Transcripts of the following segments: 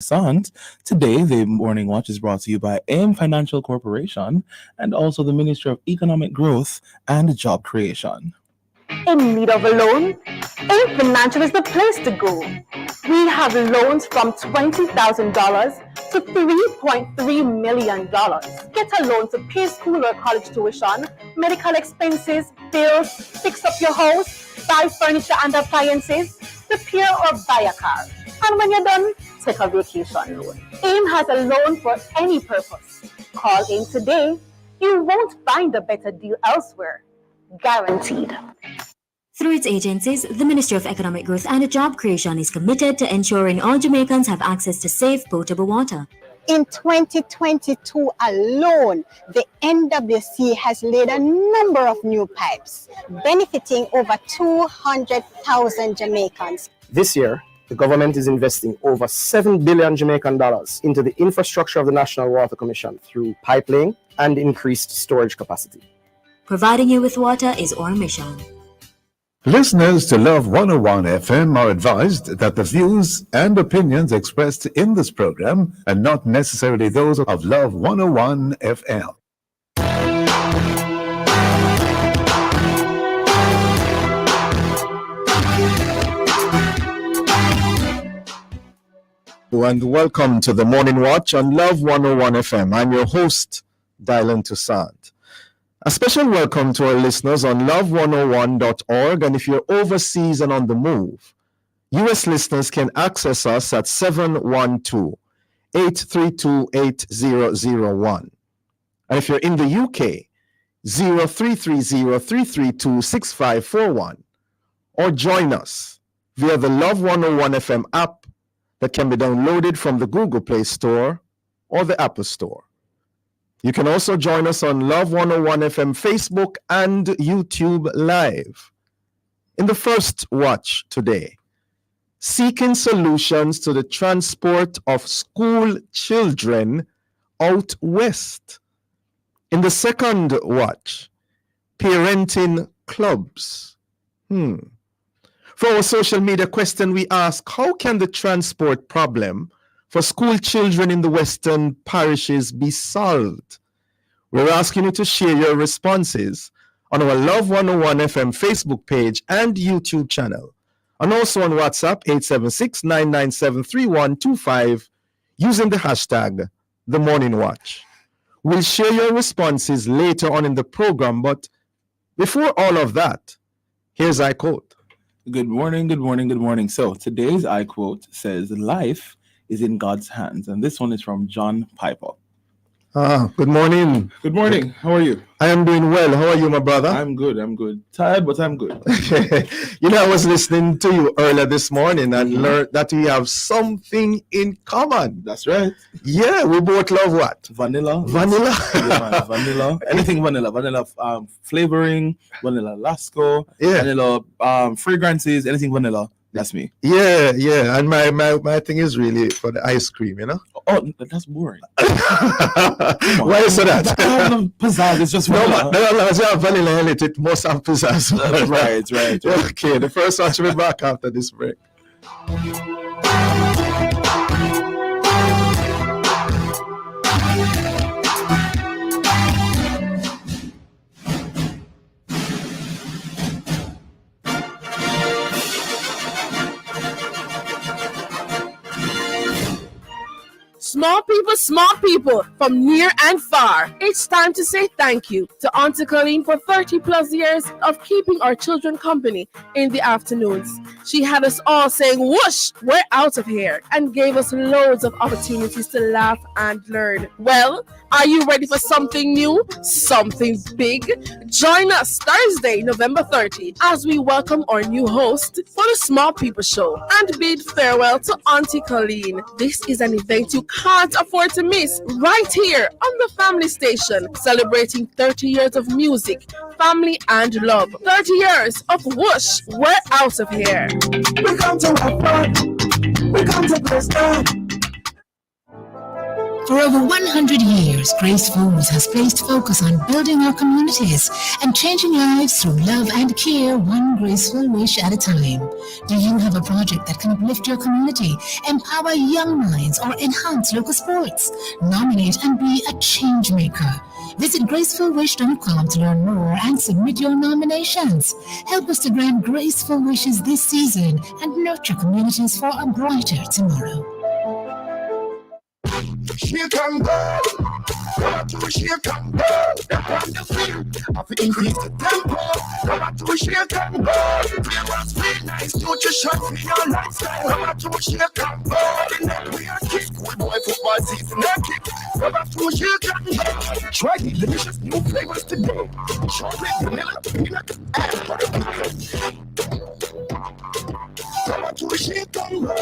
Toussaint. Today, the Morning Watch is brought to you by AIM Financial Corporation and also the Ministry of Economic Growth and Job Creation. In need of a loan? AIM Financial is the place to go. We have loans from $20,000 to $3.3 million. Get a loan to pay school or college tuition, medical expenses, bills, fix up your house, buy furniture and appliances, repair or buy a car. And when you're done, take a vacation loan. AIM has a loan for any purpose. Call AIM today. You won't find a better deal elsewhere. Guaranteed. Through its agencies, the Ministry of Economic Growth and Job Creation is committed to ensuring all Jamaicans have access to safe, potable water. In 2022 alone, the NWC has laid a number of new pipes, benefiting over 200,000 Jamaicans. This year, the government is investing over 7 billion Jamaican dollars into the infrastructure of the National Water Commission through pipelaying and increased storage capacity. Providing you with water is our mission. Listeners to Love 101 FM are advised that the views and opinions expressed in this program are not necessarily those of Love 101 FM. And welcome to the Morning Watch on Love 101 FM. I'm your host, Dylan Toussaint. A special welcome to our listeners on love101.org, and if you're overseas and on the move, U.S. listeners can access us at 712-832-8001. And if you're in the UK, 0330-332-6541, or join us via the Love 101 FM app that can be downloaded from the Google Play Store or the Apple Store. You can also join us on Love 101 FM Facebook and YouTube Live. In the first watch today, seeking solutions to the transport of school children out west. In the second watch, parenting clubs. For our social media question, we ask, how can the transport problem for school children in the western parishes be solved? We're asking you to share your responses on our Love 101 FM Facebook page and YouTube channel, and also on WhatsApp 876-997-3125 using the hashtag The Morning Watch. We'll share your responses later on in the program, but before all of that, here's I quote. Good morning, good morning, good morning. So today's I quote says, life is in God's hands. And this one is from John Piper. Good morning. Good morning. How are you? I am doing well. How are you, my brother? I'm good. I'm good. Tired, but I'm good. I was listening to you earlier this morning and learned that we have something in common. That's right. Yeah, we both love what? Vanilla. Vanilla. Yeah, man, vanilla. Anything vanilla. Vanilla flavoring, vanilla lasco, vanilla fragrances, anything vanilla. That's me. Yeah. And my thing is really for the ice cream, Oh, that's boring. Why is that? Pizzazz, it's just vanilla. No, it's not vanilla in it. It must have pizzazz. Right. Okay, the first one should be back after this break. Smart people from near and far. It's time to say thank you to Auntie Colleen for 30 plus years of keeping our children company in the afternoons. She had us all saying, whoosh, we're out of here, and gave us loads of opportunities to laugh and learn. Well, are you ready for something new? Something big? Join us Thursday, November 30, as we welcome our new host for the Small People Show and bid farewell to Auntie Colleen. This is an event you can't afford to miss right here on the Family Station, celebrating 30 years of music, family, and love. 30 years of whoosh, we're out of here. We come to have fun. We come to play stuff. For over 100 years, Grace Foods has placed focus on building our communities and changing lives through love and care, one graceful wish at a time. Do you have a project that can uplift your community, empower young minds, or enhance local sports? Nominate and be a change maker. Visit gracefulwish.com to learn more and submit your nominations. Help us to grant graceful wishes this season and nurture communities for a brighter tomorrow. Shake and go. Come to shake and go. Step on the field. Have to increase the tempo. Come to shake and go. Play was feel nice. Nutrition for your lifestyle. Come to shake and go. The net we are kick. Good boy football season a kick. Come to shake and go. Try the delicious new flavors today. Chocolate, vanilla, peanut, and butter. Come to shake and go.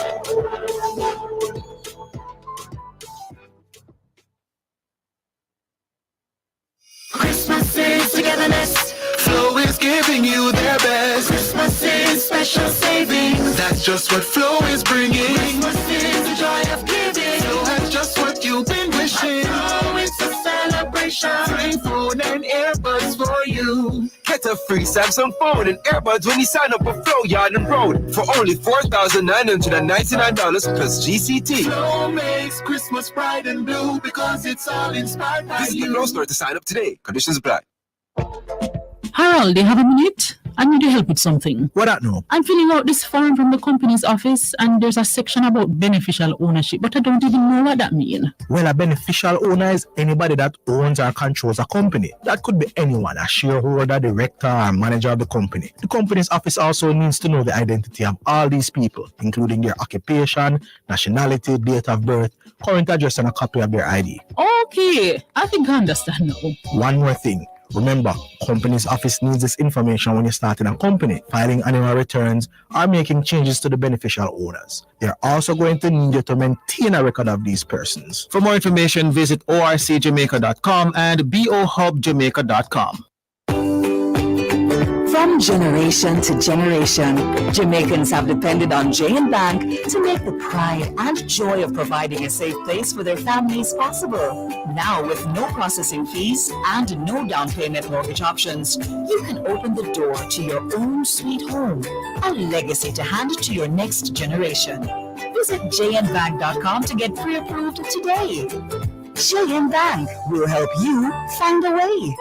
Christmas is togetherness. Flow is giving you their best. Christmas is special savings. That's just what Flow is bringing. Christmas is the joy of giving. Flow has just what you've been wishing. Flow is a celebration. Free phone and earbuds for you. Get a free Samsung phone and earbuds when you sign up for Flow Yard and Road for only $4,999 plus GCT. Flow makes Christmas bright and blue because it's all inspired by Visit you. the Flow store to sign up today. Conditions apply. Harold, do you have a minute? I need your help with something. What that no? I'm filling out this form from the company's office and there's a section about beneficial ownership, but I don't even know what that means. Well, a beneficial owner is anybody that owns or controls a company. That could be anyone, a shareholder, director, or manager of the company. The company's office also needs to know the identity of all these people, including their occupation, nationality, date of birth, current address, and a copy of their ID. Okay, I think I understand now. One more thing. Remember, company's office needs this information when you're starting a company, filing annual returns, or making changes to the beneficial owners. They're also going to need you to maintain a record of these persons. For more information, visit orcjamaica.com and bohubjamaica.com. From generation to generation, Jamaicans have depended on J&B Bank to make the pride and joy of providing a safe place for their families possible. Now, with no processing fees and no down payment mortgage options, you can open the door to your own sweet home, a legacy to hand to your next generation. Visit jnbank.com to get pre-approved today. J&B Bank will help you find a way.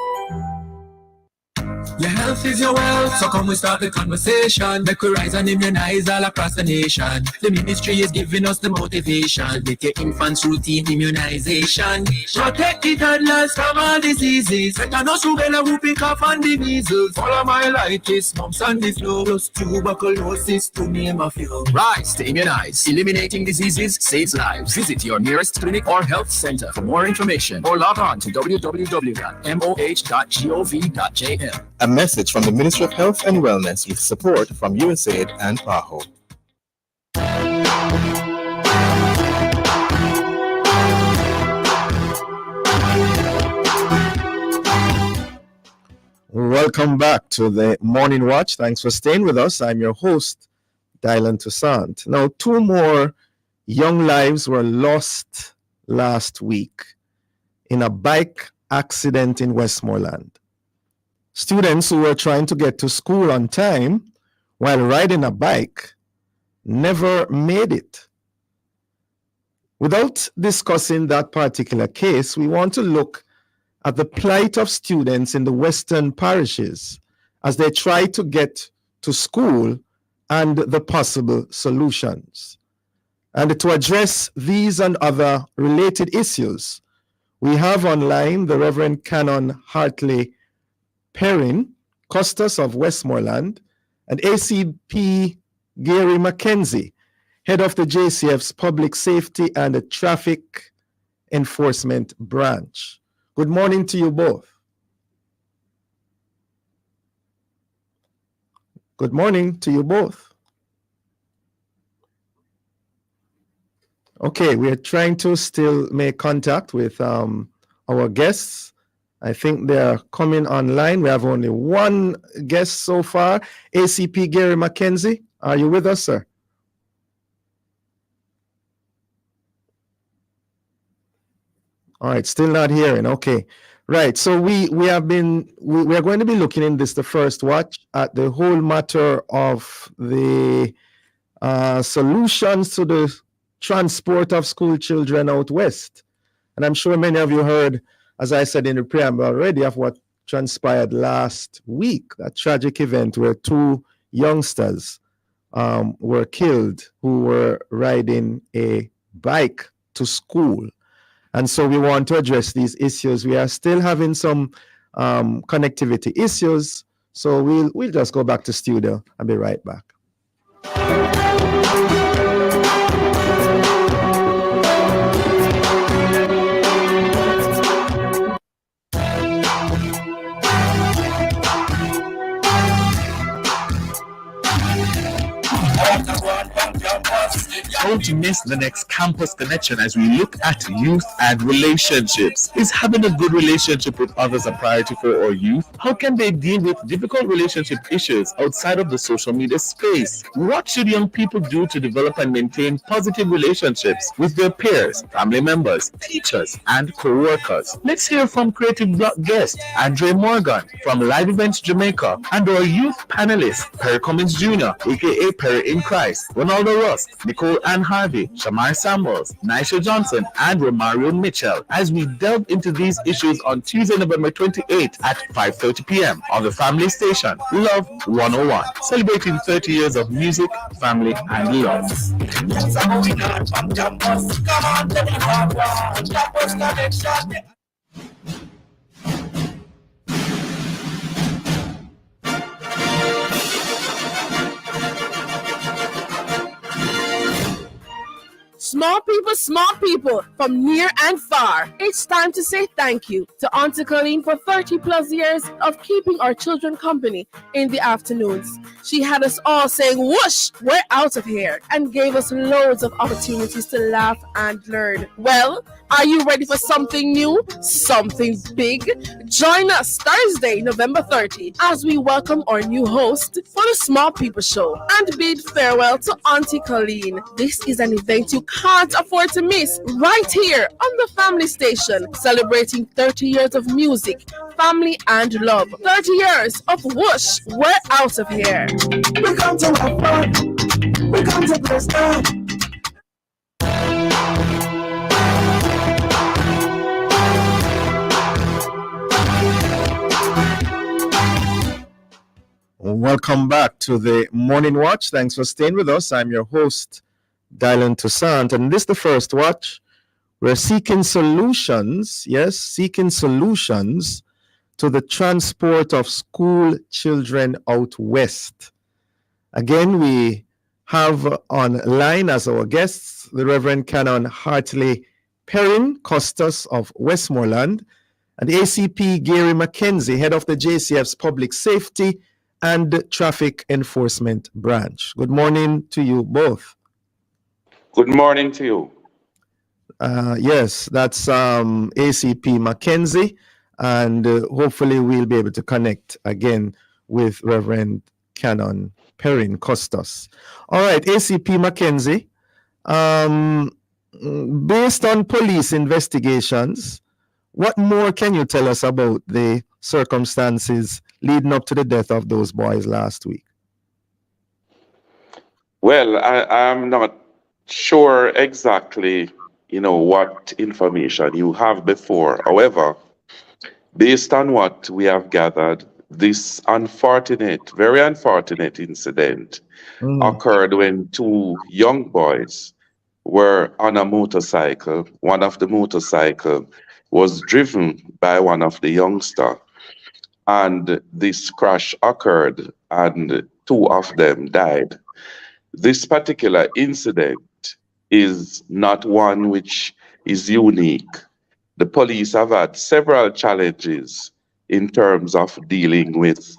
Your health is your wealth, so come we start the conversation. Make we rise and immunize all across the nation. The ministry is giving us the motivation. Get your infants routine immunization. Protect the toddlers from all diseases. Tetanus, rubella, whooping cough and the measles. Polymyelitis, mumps and the flu, plus tuberculosis, to name a few. Rise to immunize. Eliminating diseases saves lives. Visit your nearest clinic or health center for more information or log on to www.moh.gov.jm. A message from the Ministry of Health and Wellness with support from USAID and PAHO. Welcome back to the Morning Watch. Thanks for staying with us. I'm your host, Dylan Toussaint. Now, 2 more young lives were lost last week in a bike accident in Westmoreland. Students who were trying to get to school on time while riding a bike never made it. Without discussing that particular case, we want to look at the plight of students in the western parishes as they try to get to school and the possible solutions. And to address these and other related issues, we have online the Reverend Canon Hartley Perrin, Custos of Westmoreland, and ACP Gary Mackenzie, head of the JCF's Public Safety and Traffic Enforcement Branch. Good morning to you both. Good morning to you both. Okay, we are trying to still make contact with our guests. I think they're coming online. We have only one guest so far. ACP Gary Mackenzie, are you with us, sir? All right, still not hearing. Okay. Right. So we are going to be looking in this the first watch at the whole matter of the solutions to the transport of school children out west. And I'm sure many of you heard, as I said in the preamble already, of what transpired last week, that tragic event where two youngsters were killed who were riding a bike to school. And so we want to address these issues. We are still having some connectivity issues. So we'll just go back to studio and be right back. Don't miss the next campus connection as we look at youth and relationships. Is having a good relationship with others a priority for our youth? How can they deal with difficult relationship issues outside of the social media space? What should young people do to develop and maintain positive relationships with their peers, family members, teachers, and co-workers? Let's hear from creative guest Andre Morgan from Live Events Jamaica and our youth panelists Perry Cummins Jr., aka Perry in Christ, Ronaldo Rust, Nicole Ann Harvey, Shamar Samuels, Nisha Johnson, and Romario Mitchell as we delve into these issues on Tuesday, November 28th at 5:30 p.m. on the family station Love 101, celebrating 30 years of music, family, and love. Small people from near and far. It's time to say thank you to Auntie Colleen for 30 plus years of keeping our children company in the afternoons. She had us all saying, whoosh, we're out of here, and gave us loads of opportunities to laugh and learn. Well, are you ready for something new? Something big? Join us Thursday, November 30, as we welcome our new host for the Small People Show and bid farewell to Auntie Colleen. This is an event you can't afford to miss right here on the family station, celebrating 30 years of music, family, and love. 30 years of whoosh, we're out of here. We come to have fun. We come to play style. Welcome back to the Morning Watch. Thanks for staying with us. I'm your host, Dylan Toussaint, and this is the first watch. We're seeking solutions, seeking solutions to the transport of school children out west. Again, we have online as our guests the Reverend Canon Hartley Perrin Costas of Westmoreland and ACP Gary McKenzie, head of the JCF's Public Safety and Traffic Enforcement Branch. Good morning to you both. Good morning to you. Yes, that's ACP Mackenzie, and hopefully we'll be able to connect again with Reverend Canon Perrin Costas. All right, ACP Mackenzie, based on police investigations, what more can you tell us about the circumstances leading up to the death of those boys last week? Well, I'm not sure exactly, what information you have before. However, based on what we have gathered, this very unfortunate incident occurred when two young boys were on a motorcycle. One of the motorcycle was driven by one of the youngsters, and this crash occurred and two of them died. This particular incident is not one which is unique. The police have had several challenges in terms of dealing with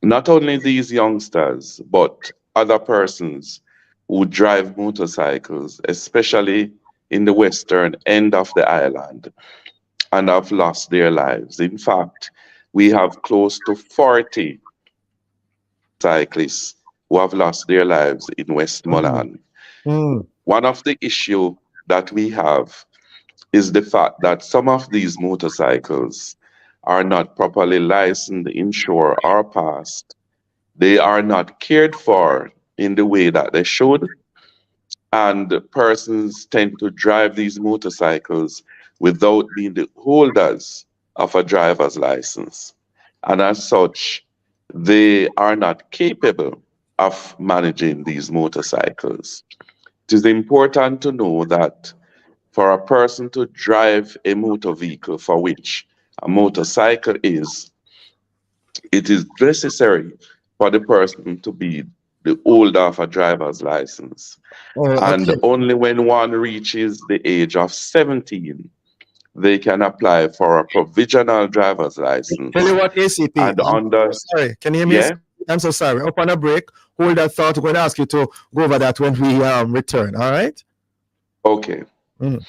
not only these youngsters, but other persons who drive motorcycles, especially in the western end of the island, and have lost their lives. In fact, we have close to 40 cyclists who have lost their lives in Westmoreland. One of the issues that we have is the fact that some of these motorcycles are not properly licensed, insured, or passed. They are not cared for in the way that they should. And persons tend to drive these motorcycles without being the holders of a driver's license. And as such, they are not capable of managing these motorcycles. It is important to know that for a person to drive a motor vehicle, for which a motorcycle is, it is necessary for the person to be the holder of a driver's license. And only when one reaches the age of 17, they can apply for a provisional driver's license. Tell you what, ACP. Sorry, can you hear me? Yeah? I'm so sorry. Up on a break. Hold that thought. I'm going to ask you to go over that when we return. All right? Okay. Come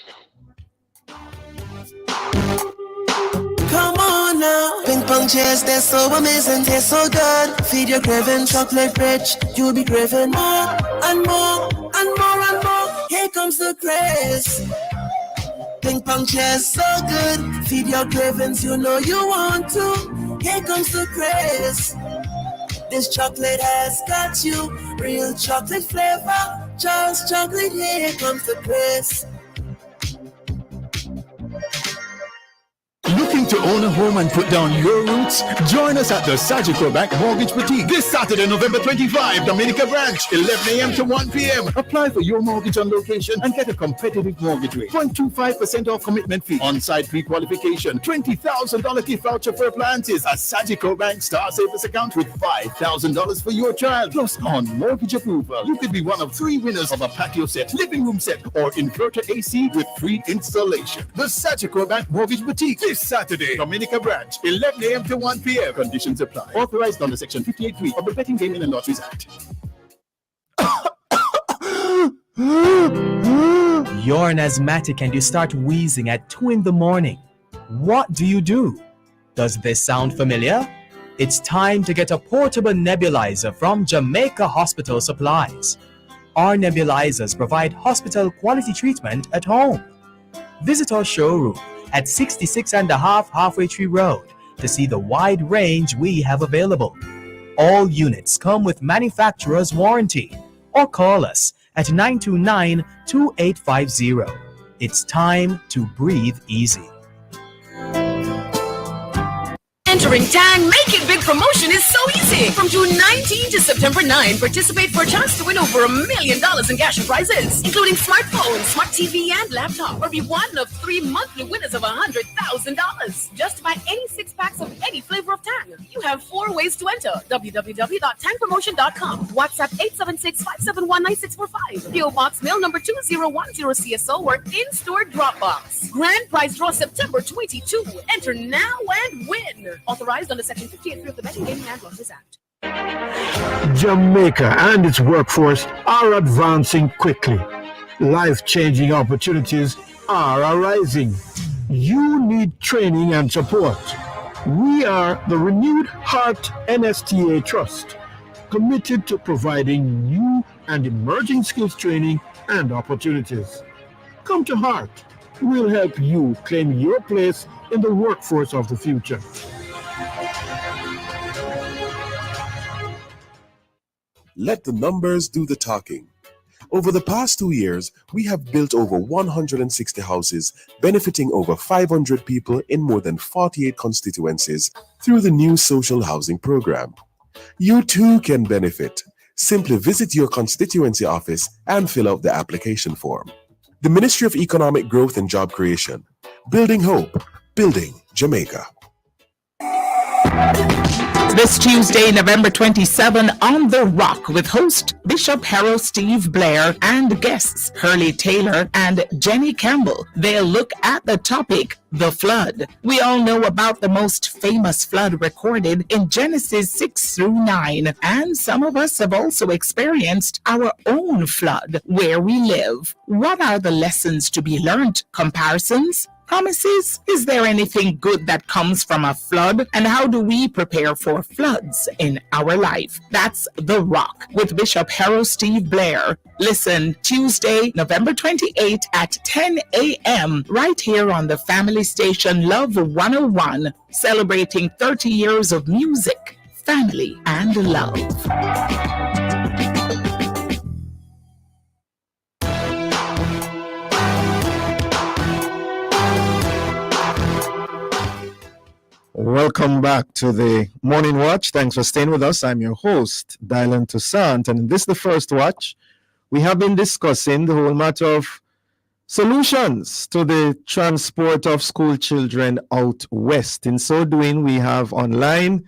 on now. Ping pong chairs, they're so amazing, they're so good. Feed your craving, chocolate rich. You'll be craving more and more and more and more. Here comes the craze. Ping pong chairs, so good. Feed your cravings, you know you want to. Here comes the craze. This chocolate has got you. Real chocolate flavor. Charles chocolate, here comes the craze. Looking to own a home and put down your roots? Join us at the Sagicor Bank Mortgage Boutique this Saturday, November 25, Dominica Branch, 11 a.m. to 1 p.m. Apply for your mortgage on location and get a competitive mortgage rate. 0.25% off commitment fee, on-site pre-qualification, $20,000 gift voucher for appliances, a Sagicor Bank Star Savers account with $5,000 for your child, plus on mortgage approval. You could be one of 3 winners of a patio set, living room set, or inverter AC with free installation. The Sagicor Bank Mortgage Boutique this Saturday, Dominica Branch, 11 a.m. to 1 p.m. Conditions apply. Authorized under Section 58(3) of the Betting, Gaming and Lotteries Act. You're an asthmatic and you start wheezing at 2 in the morning. What do? Does this sound familiar? It's time to get a portable nebulizer from Jamaica Hospital Supplies. Our nebulizers provide hospital quality treatment at home. Visit our showroom at 66.5 Halfway Tree Road to see the wide range we have available. All units come with manufacturer's warranty, or call us at 929-2850. It's time to breathe easy. Entering Tang Make It Big promotion is so easy. From June 19 to September 9, participate for a chance to win over $1 million in cash and prizes, including smartphone, smart TV, and laptop, or be one of 3 monthly winners of $100,000. Just buy any 6 packs of any flavor of Tang. You have 4 ways to enter: www.tangpromotion.com, WhatsApp 876-571-9645, PO Box Mail number 2010 CSO, or in-store Dropbox. Grand prize draw September 22. Enter now and win. Authorized under Section 58(3) of the Betting, Gaming and Lotteries Act. Jamaica and its workforce are advancing quickly. Life-changing opportunities are arising. You need training and support. We are the Renewed Heart NSTA Trust, committed to providing new and emerging skills training and opportunities. Come to Heart. We'll help you claim your place in the workforce of the future. Let the numbers do the talking. Over the past 2 years, we have built over 160 houses, benefiting over 500 people in more than 48 constituencies through the new social housing program. You too can benefit. Simply visit your constituency office and fill out the application form. The Ministry of Economic Growth and Job Creation. Building hope. Building Jamaica. This Tuesday, November 27, on The Rock with host Bishop Harold Steve Blair and guests Hurley Taylor and Jenny Campbell. They'll look at the topic, the flood. We all know about the most famous flood recorded in Genesis 6 through 9, and some of us have also experienced our own flood where we live. What are the lessons to be learned? Comparisons? Promises? Is there anything good that comes from a flood? And how do we prepare for floods in our life? That's The Rock with Bishop Harold Steve Blair. Listen Tuesday, November 28th at 10 a.m. right here on the family station Love 101, celebrating 30 years of music, family, and love. Welcome back to the Morning Watch. Thanks for staying with us. I'm your host, Dylan Toussaint, and in this, the first watch, we have been discussing the whole matter of solutions to the transport of school children out west. In so doing, we have online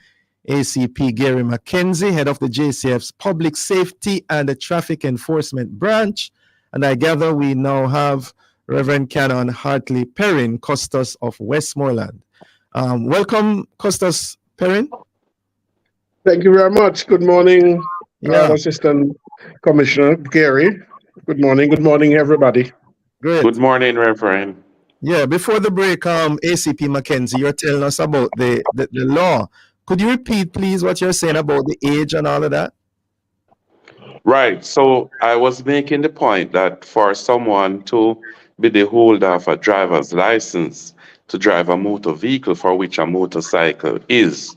ACP Gary McKenzie, head of the JCF's Public Safety and the Traffic Enforcement Branch, and I gather we now have Reverend Canon Hartley Perrin, Custos of Westmoreland. Welcome, Custos Perrin. Thank you very much. Good morning, Assistant Commissioner Gary. Good morning, everybody. Great. Good morning, Reverend. Yeah, before the break, ACP Mackenzie, you're telling us about the law. Could you repeat, please, what you're saying about the age and all of that? Right. So I was making the point that for someone to be the holder of a driver's license to drive a motor vehicle for which a motorcycle is,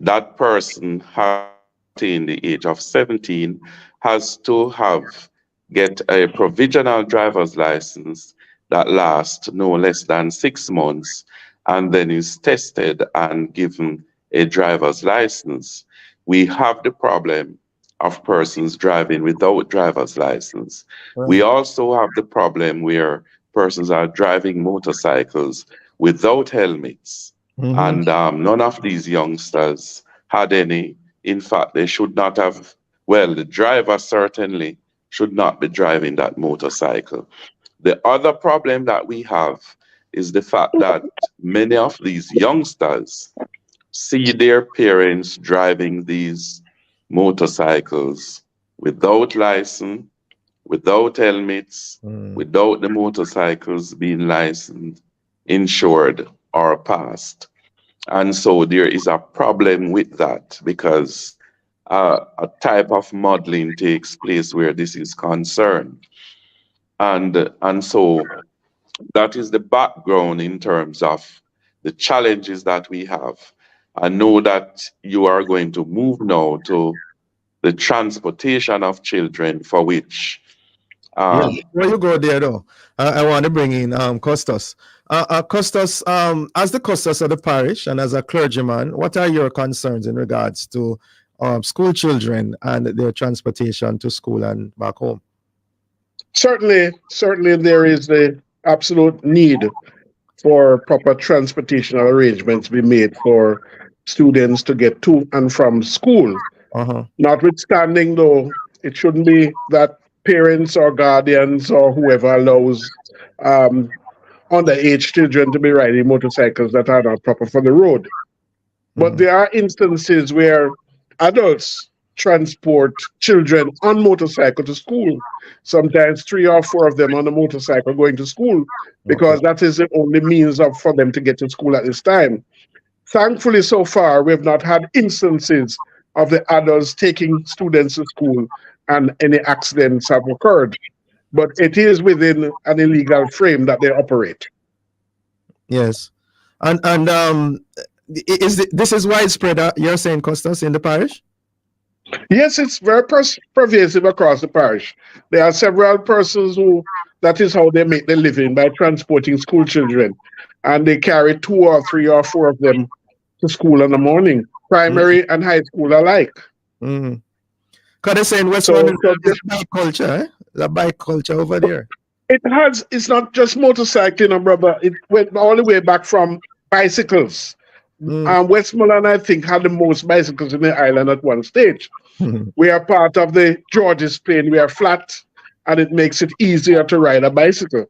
that person has attained the age of 17 has to get a provisional driver's license that lasts no less than 6 months and then is tested and given a driver's license. We have the problem of persons driving without driver's license. Right. We also have the problem where persons are driving motorcycles without helmets. And none of these youngsters had any. In fact, they should not have, well, the driver certainly should not be driving that motorcycle. The other problem that we have is the fact that many of these youngsters see their parents driving these motorcycles without license, without helmets, without the motorcycles being licensed, insured, or passed. And so there is a problem with that because a type of modeling takes place where this is concerned. And so that is the background in terms of the challenges that we have. I know that you are going to move now to the transportation of children for which before you go there though, I want to bring in Custos. Custos, as the Custos of the parish and as a clergyman, what are your concerns in regards to school children and their transportation to school and back home? Certainly there is the absolute need for proper transportation arrangements be made for students to get to and from school. Notwithstanding though, it shouldn't be that parents or guardians or whoever allows underage children to be riding motorcycles that are not proper for the road. But there are instances where adults transport children on motorcycle to school, sometimes 3 or 4 of them on a motorcycle going to school, because that is the only means for them to get to school at this time. Thankfully, so far, we have not had instances of the adults taking students to school and any accidents have occurred. But it is within an illegal frame that they operate. Yes. And this is widespread, you're saying, Custos, in the parish? Yes, it's very pervasive across the parish. There are several persons that is how they make their living, by transporting school children. And they carry 2 or 3 or 4 of them to school in the morning, primary and high school alike. Because they're saying Westmoreland is bike culture, eh? The bike culture over there. It's not just motorcycling, brother. It went all the way back from bicycles. Westmoreland, I think, had the most bicycles in the island at one stage. We are part of the Georges Plain. We are flat, and it makes it easier to ride a bicycle.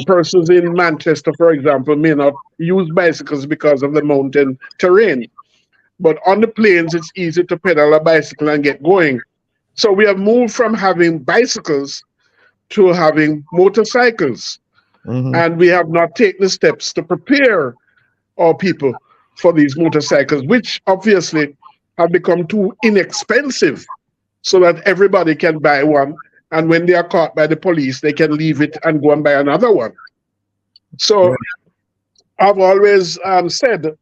Persons in Manchester, for example, may not use bicycles because of the mountain terrain. But on the plains, it's easy to pedal a bicycle and get going. So we have moved from having bicycles to having motorcycles. And we have not taken the steps to prepare our people for these motorcycles, which obviously have become too inexpensive so that everybody can buy one. And when they are caught by the police, they can leave it and go and buy another one. So I've always said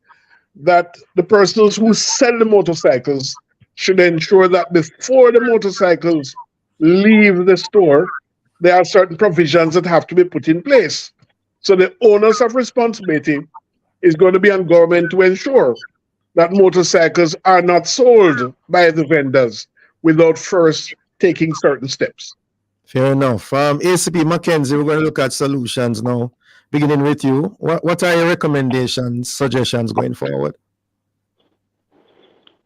that the persons who sell the motorcycles should ensure that before the motorcycles leave the store, there are certain provisions that have to be put in place. So the onus of responsibility is going to be on government to ensure that motorcycles are not sold by the vendors without first taking certain steps. Fair enough. ACP Mackenzie, we're going to look at solutions now. Beginning with you, what are your recommendations, suggestions going forward?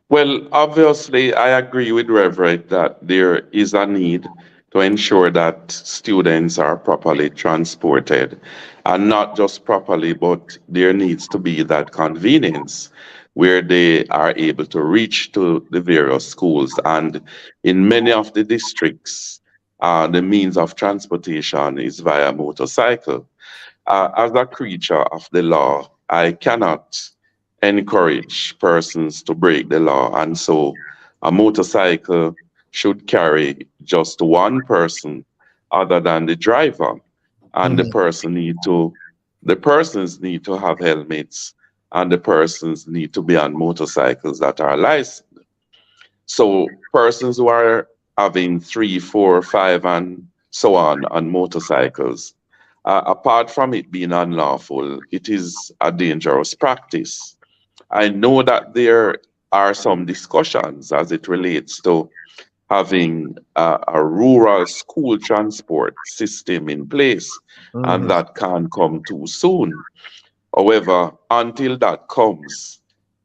Well, obviously, I agree with Reverend that there is a need to ensure that students are properly transported, and not just properly, but there needs to be that convenience where they are able to reach to the various schools. And in many of the districts, the means of transportation is via motorcycle. As a creature of the law, I cannot encourage persons to break the law, and so a motorcycle should carry just one person other than the driver, and the persons need to have helmets, and the persons need to be on motorcycles that are licensed. So persons who are having 3, 4, 5 and so on motorcycles, apart from it being unlawful, it is a dangerous practice. I know that there are some discussions as it relates to having a rural school transport system in place, and that can't come too soon. However, until that comes,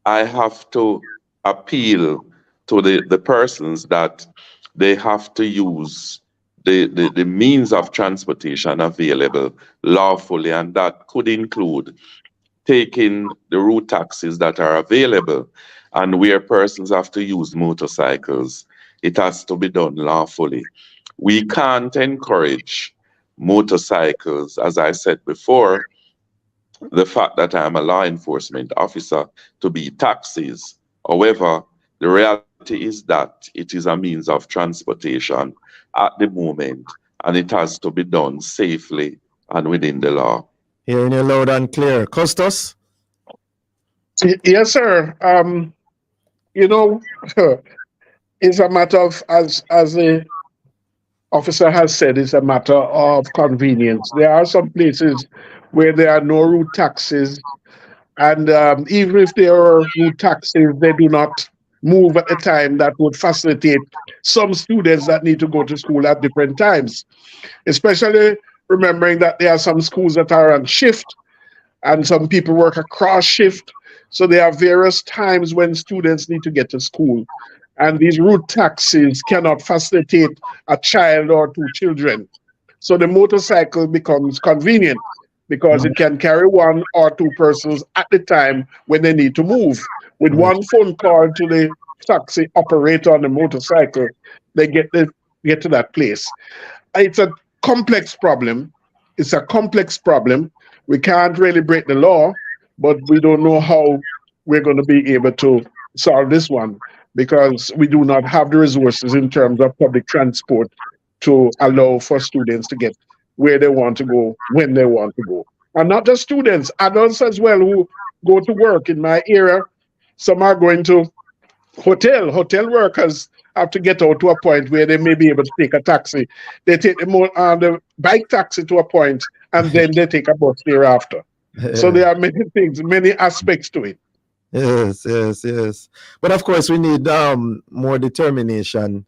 I have to appeal to the persons that they have to use the means of transportation available lawfully, and that could include taking the route taxis that are available, and where persons have to use motorcycles, it has to be done lawfully. We can't encourage motorcycles, as I said before, the fact that I'm a law enforcement officer, to be taxis. However, the reality is that it is a means of transportation at the moment, and it has to be done safely and within the law. Hearing you loud and clear. Costas? Yes, sir. It's a matter of, as the officer has said, it's a matter of convenience. There are some places where there are no route taxis, and even if there are route taxis, they do not move at a time that would facilitate some students that need to go to school at different times, especially remembering that there are some schools that are on shift and some people work across shift. So there are various times when students need to get to school. And these route taxis cannot facilitate a child or 2 children. So the motorcycle becomes convenient because it can carry 1 or 2 persons at the time when they need to move. With one phone call to the taxi operator on the motorcycle, they get to that place. It's a complex problem. It's a complex problem. We can't really break the law, but we don't know how we're going to be able to solve this one, because we do not have the resources in terms of public transport to allow for students to get where they want to go, when they want to go. And not just students, adults as well who go to work. In my area, some are going to hotel workers have to get out to a point where they may be able to take a taxi. They take the bike taxi to a point, and then they take a bus thereafter. So there are many things, many aspects to it. Yes. But of course, we need more determination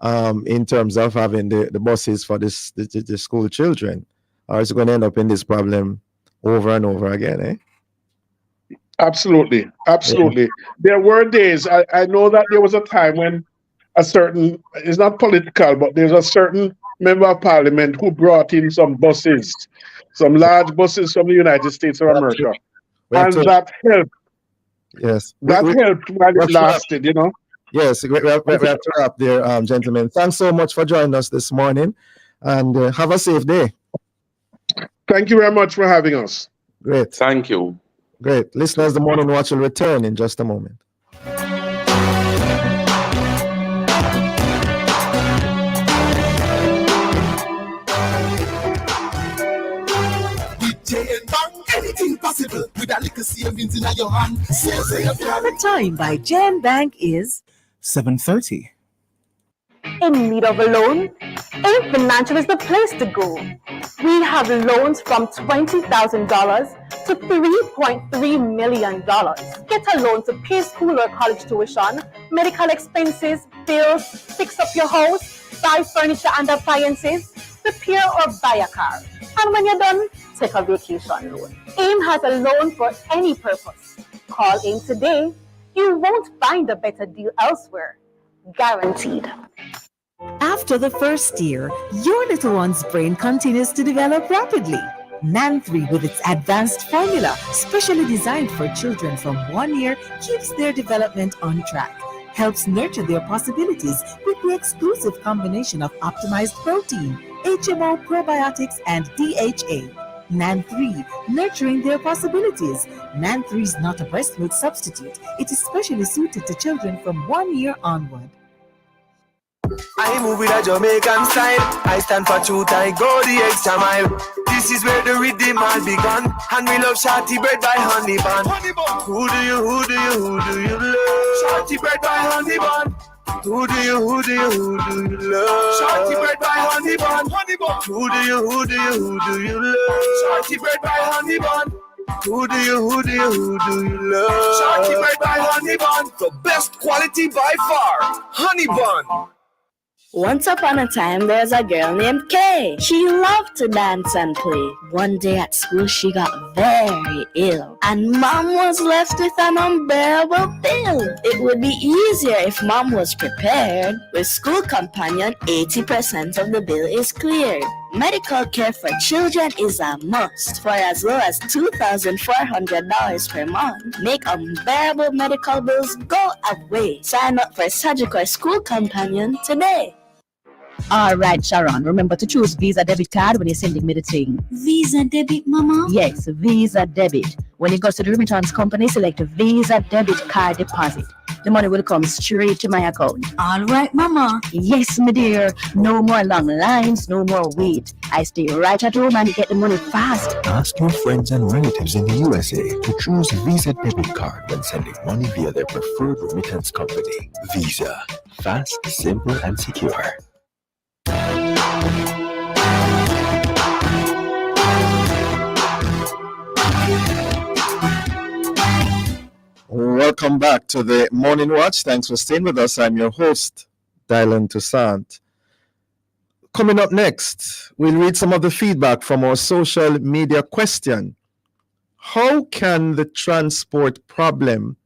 in terms of having the buses for the school children, or it's going to end up in this problem over and over again, eh? Absolutely. Yeah. There were days, I know that there was a time when a certain, it's not political, but there's a certain member of parliament who brought in some buses, some large buses from the United States of America. And that helped. Yes. That helped while it lasted, Yes, we have to wrap there, gentlemen. Thanks so much for joining us this morning, and have a safe day. Thank you very much for having us. Great. Thank you. Great. Listeners, the Morning Watch will return in just a moment. Anything possible with a little savings in your hand. The time by Jane Bank is 7:30. In need of a loan? AIM Financial is the place to go. We have loans from $20,000 to $3.3 million. Get a loan to pay school or college tuition, medical expenses, bills, fix up your house, buy furniture and appliances, repair or buy a car. And when you're done, take a vacation loan. AIM has a loan for any purpose. Call AIM today. You won't find a better deal elsewhere. Guaranteed. After the first year, your little one's brain continues to develop rapidly. NAN3 with its advanced formula, specially designed for children from 1 year, keeps their development on track, helps nurture their possibilities with the exclusive combination of optimized protein, HMO, probiotics, and DHA. NAN3, nurturing their possibilities. NAN3 is not a breast milk substitute. It is specially suited to children from 1 year onward. I move with a Jamaican style. I stand for truth, I go the extra mile. This is where the rhythm has begun. And we love shorty bread by honey bun. Who do you love? Shorty bread by honey bun. Who do you love? Shorty bread by honey bun. Who do you love? Shorty bread by honey bun. Who do you love? Shorty bread by honey bun. The best quality by far. Honey bun. Once upon a time, there was a girl named Kay. She loved to dance and play. One day at school, she got very ill, and Mom was left with an unbearable bill. It would be easier if Mom was prepared. With School Companion, 80% of the bill is cleared. Medical care for children is a must for as low as $2,400 per month. Make unbearable medical bills go away. Sign up for Surgical School Companion today. All right, Sharon, remember to choose Visa debit card when you're sending me the thing. Visa debit, Mama? Yes, Visa debit. When you go to the remittance company, select Visa debit card deposit. The money will come straight to my account. All right, Mama. Yes, my dear. No more long lines, no more wait. I stay right at home and get the money fast. Ask your friends and relatives in the USA to choose Visa debit card when sending money via their preferred remittance company. Visa. Fast, simple, and secure. Welcome back to the Morning Watch. Thanks for staying with us. I'm your host, Dylan Toussaint. Coming up next, we'll read some of the feedback from our social media question. How can the transport problem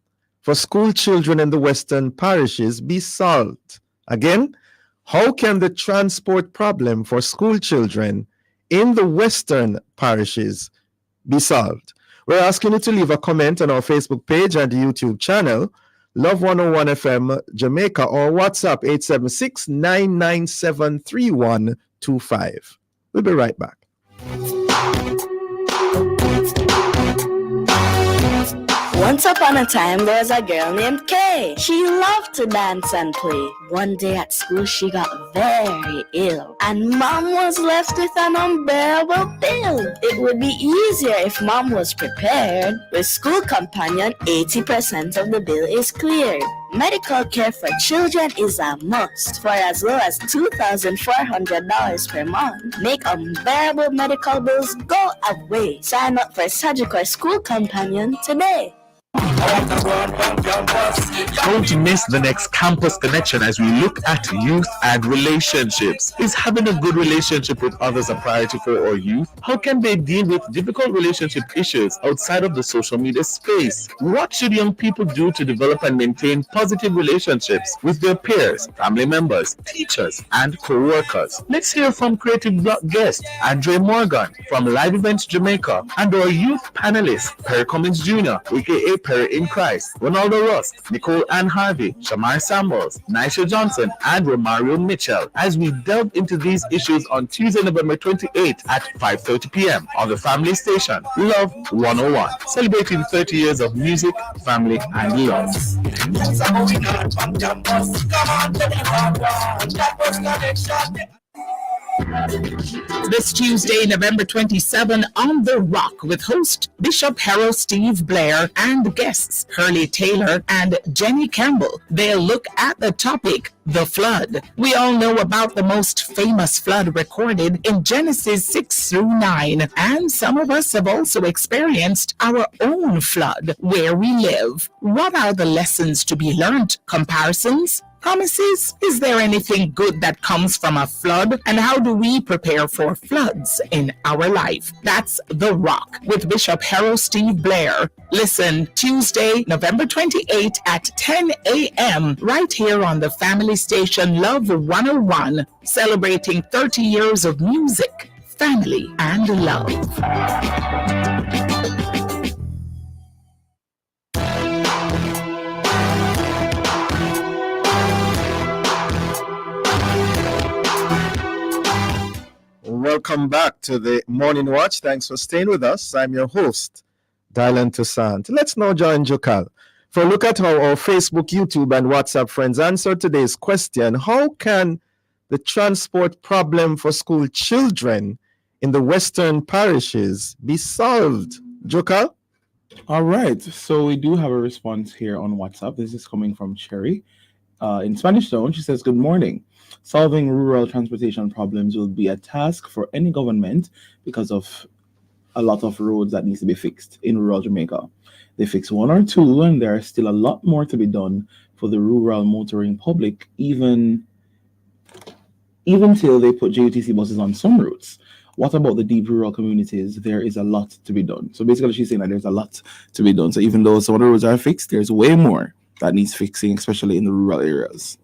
for school children in the Western parishes be solved? Again, how can the transport problem for school children in the Western parishes be solved? We're asking you to leave a comment on our Facebook page and YouTube channel, Love 101 FM Jamaica, or WhatsApp 876-997-3125. We'll be right back. Once upon a time, there was a girl named Kay. She loved to dance and play. One day at school, she got very ill, and Mom was left with an unbearable bill. It would be easier if Mom was prepared. With School Companion, 80% of the bill is cleared. Medical care for children is a must for as low as $2,400 per month. Make unbearable medical bills go away. Sign up for Surgical School Companion today. Don't miss the next campus connection as we look at youth and relationships. Is having a good relationship with others a priority for our youth? How can they deal with difficult relationship issues outside of the social media space? What should young people do to develop and maintain positive relationships with their peers, family members, teachers, and co-workers? Let's hear from creative guest Andre Morgan from Live Events Jamaica and our youth panelist Perry Cummings Jr., aka Perry in Christ, Ronaldo Rust, Nicole Ann Harvey, Shamar Samuels, Nisha Johnson, and Romario Mitchell as we delve into these issues on Tuesday, November 28th at 5:30 p.m. on the family station, Love 101, celebrating 30 years of music, family, and love. This Tuesday, November 27, on The Rock with host Bishop Harold Steve Blair and guests Hurley Taylor and Jenny Campbell. They'll look at the topic, the flood. We all know about the most famous flood recorded in Genesis 6 through 9, and some of us have also experienced our own flood where we live. What are the lessons to be learned? Comparisons? Promises? Is there anything good that comes from a flood? And how do we prepare for floods in our life? That's The Rock with Bishop Harold Steve Blair. Listen Tuesday, November 28 at 10 a.m. right here on the family station Love 101, celebrating 30 years of music, family, and love. Welcome back to the Morning Watch. Thanks for staying with us. I'm your host, Dylan Toussaint. Let's now join Jokal for a look at how our Facebook, YouTube, and WhatsApp friends answer today's question. How can the transport problem for school children in the western parishes be solved? Jokal? All right. So we do have a response here on WhatsApp. This is coming from Cherry. In Spanish Town, she says, good morning. Solving rural transportation problems will be a task for any government because of a lot of roads that needs to be fixed in rural Jamaica. They fix one or two, and there is still a lot more to be done for the rural motoring public, even till they put JUTC buses on some routes. What about the deep rural communities? There is a lot to be done. So basically, she's saying that there's a lot to be done. So even though some of the roads are fixed, there's way more that needs fixing, especially in the rural areas.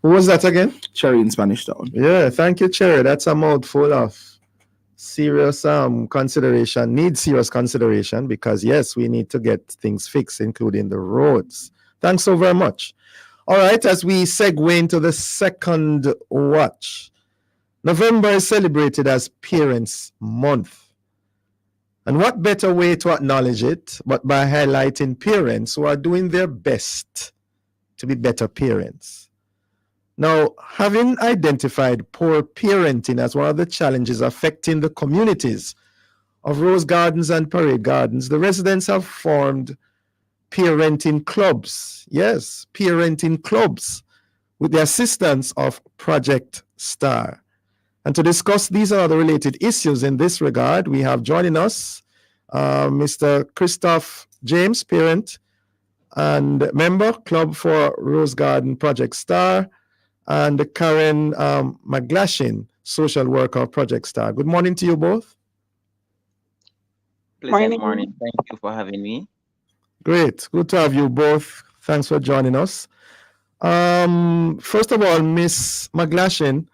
Who was that again? Cherry in Spanish Town. Yeah, thank you, Cherry. That's a mouthful of serious consideration, needs serious consideration, because yes, we need to get things fixed, including the roads. Thanks so very much. All right, as we segue into the second watch, November is celebrated as Parents Month. And what better way to acknowledge it but by highlighting parents who are doing their best to be better parents. Now, having identified poor parenting as one of the challenges affecting the communities of Rose Gardens and Parade Gardens, the residents have formed parenting clubs. Yes, parenting clubs with the assistance of Project STAR. And to discuss these and other related issues in this regard, we have joining us Mr. Christoph James, parent and member, Club for Rose Garden Project STAR, and Karen McGlashin, social worker of Project STAR. Good morning to you both. Pleasant morning. Thank you for having me. Great. Good to have you both. Thanks for joining us. First of all, Miss McGlashin,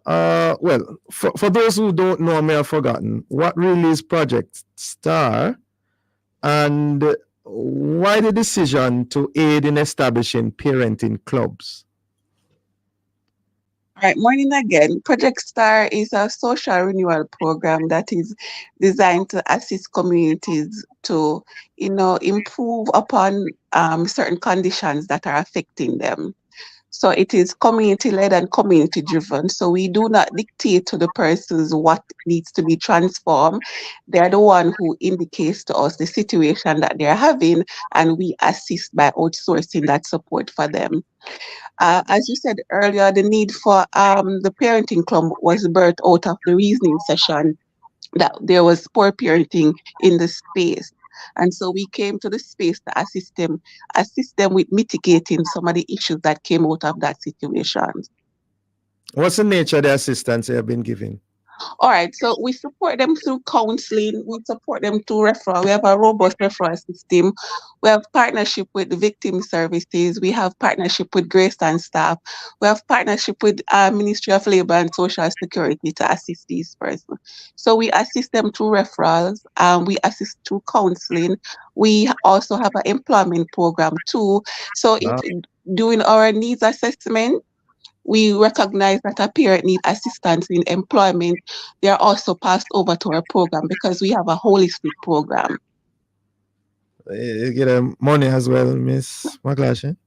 well, for those who don't know or may have forgotten, what really is Project STAR, and why the decision to aid in establishing parenting clubs? All right, morning again. Project STAR is a social renewal program that is designed to assist communities to, improve upon certain conditions that are affecting them. So it is community-led and community-driven. So we do not dictate to the persons what needs to be transformed. They're the one who indicates to us the situation that they're having, and we assist by outsourcing that support for them. As you said earlier, the need for the parenting club was birthed out of the reasoning session that there was poor parenting in the space. And so we came to the space to assist them with mitigating some of the issues that came out of that situation. What's the nature of the assistance you have been giving? All right, so we support them through counseling. We support them through referral. We have a robust referral system. We have partnership with victim services. We have partnership with Grace and staff. We have partnership with Ministry of Labor and Social Security to assist these persons. So we assist them through referrals. We assist through counseling. We also have an employment program too. So if doing our needs assessment, we recognize that a parent needs assistance in employment, they are also passed over to our program because we have a holistic program. You get money as well, Miss McLaughlin.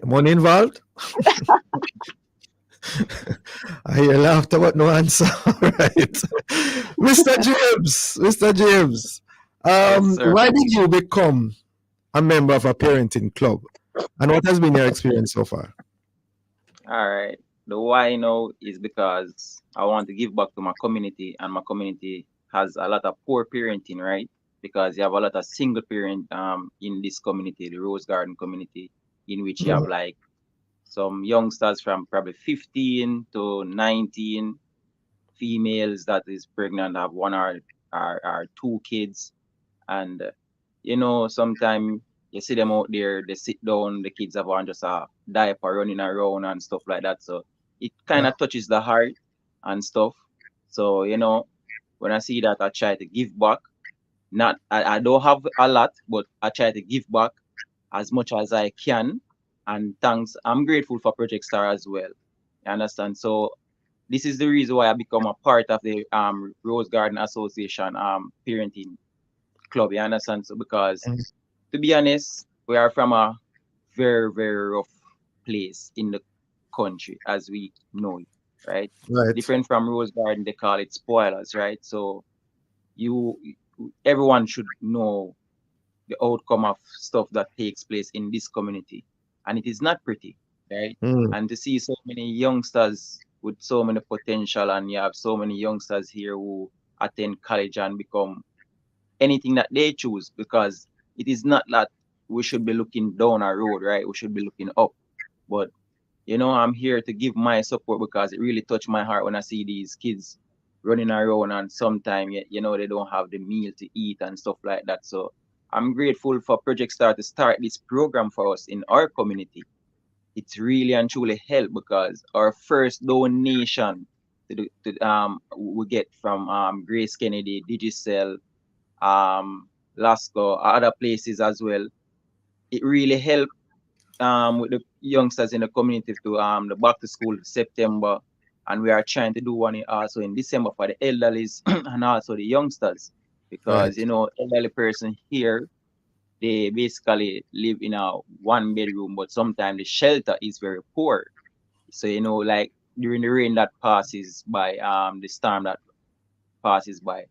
Money involved? I hear laughter, but no answer. Right. Mr. James, Yes, sir. why did you become a member of a parenting club? And what has been your experience so far? All right. The why now is because I want to give back to my community, and my community has a lot of poor parenting, right? Because you have a lot of single parent in this community, the Rose Garden community, in which you have like some youngsters from probably 15 to 19 females that is pregnant, have one or two kids, and sometimes you see them out there, they sit down, the kids have on just a diaper running around and stuff like that. So it kind of touches the heart and stuff. So when I see that, I try to give back. Not I don't have a lot, but I try to give back as much as I can. And thanks, I'm grateful for Project Star as well. You understand? So this is the reason why I become a part of the Rose Garden Association parenting club. You understand? So because to be honest, we are from a very, very rough place in the country, as we know it, right? Right. Different from Rose Garden, they call it spoilers, right? So everyone should know the outcome of stuff that takes place in this community, and it is not pretty, right? And to see so many youngsters with so many potential, and you have so many youngsters here who attend college and become anything that they choose, because it is not that we should be looking down a road, right? We should be looking up. But I'm here to give my support because it really touched my heart when I see these kids running around, and sometimes they don't have the meal to eat and stuff like that. So I'm grateful for Project Star to start this program for us in our community. It's really and truly helped because our first donation we get from Grace Kennedy, Digicel, Lasco, other places as well. It really helped with the youngsters in the community to the back to school September, and we are trying to do one also in December for the elderlies and also the youngsters, because elderly person here, they basically live in a one bedroom, but sometimes the shelter is very poor. So like during the rain that passes by, the storm that passes by,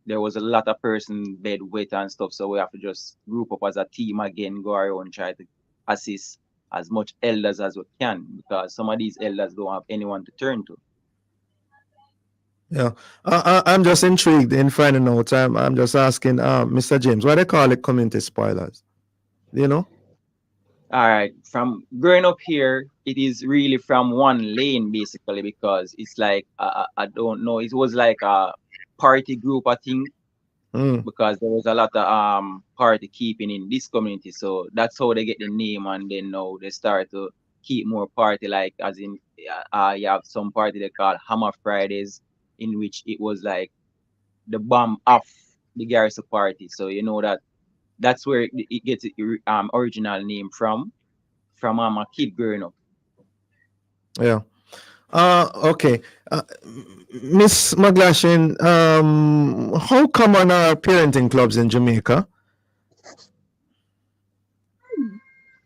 there was a lot of person bed wet and stuff, so we have to just group up as a team again, go around, try to assist as much elders as we can, because some of these elders don't have anyone to turn to. Yeah, I'm just intrigued in finding out. I'm just asking, Mr. James, why they call it community spoilers? Do you know? All right, from growing up here, it is really from one lane basically, because it's like I don't know, it was like a party group, I think, because there was a lot of party keeping in this community, so that's how they get the name. And then now they start to keep more party, like as in you have some party they call Hammer Fridays, in which it was like the bomb off the Garrison party. So that's where it gets its original name from a kid growing up. Yeah. Okay. Miss McLaughlin, how common are parenting clubs in Jamaica?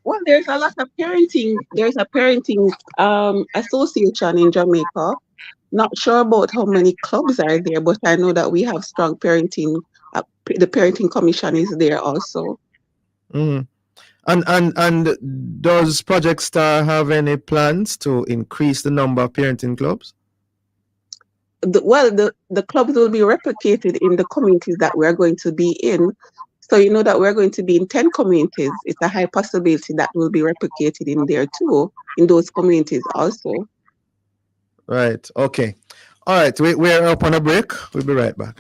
Well, there's a lot of parenting. There's a parenting association in Jamaica. Not sure about how many clubs are there, but I know that we have strong parenting. The parenting commission is there also. And does Project Star have any plans to increase the number of parenting clubs? The clubs will be replicated in the communities that we're going to be in. So that we're going to be in 10 communities. It's a high possibility that will be replicated in there too, in those communities also. Right. Okay. All right. We're up on a break. We'll be right back.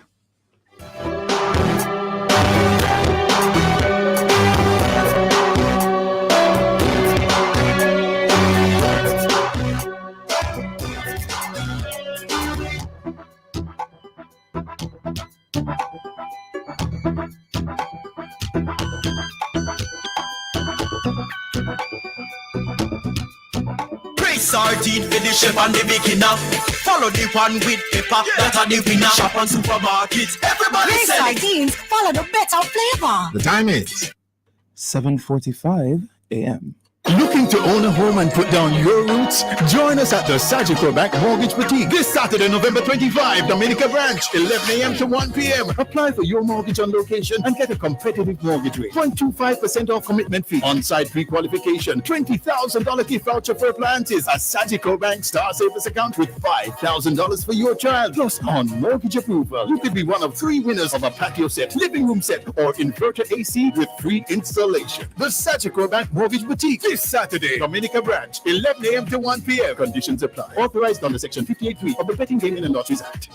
Sardine for the chef and the beginner. Follow the one with pepper, that are the winner. Shop on supermarkets, everybody Great sardines, follow the better flavor. The time is 7:45 a.m. Looking to own a home and put down your roots? Join us at the Sagicor Bank Mortgage Boutique this Saturday, November 25, Dominica Branch, 11 a.m. to 1 p.m. Apply for your mortgage on location and get a competitive mortgage rate. 0.25% off commitment fee, on-site pre-qualification, $20,000 gift voucher for appliances, a Sagicor Bank Star Savers account with $5,000 for your child. Plus, on mortgage approval, you could be one of 3 winners of a patio set, living room set, or inverter AC with free installation. The Sagicor Bank Mortgage Boutique this Saturday, Dominica Branch, 11 a.m. to 1 p.m. Conditions apply. Authorized under Section 58(3) of the Betting, Gaming and Lotteries Act.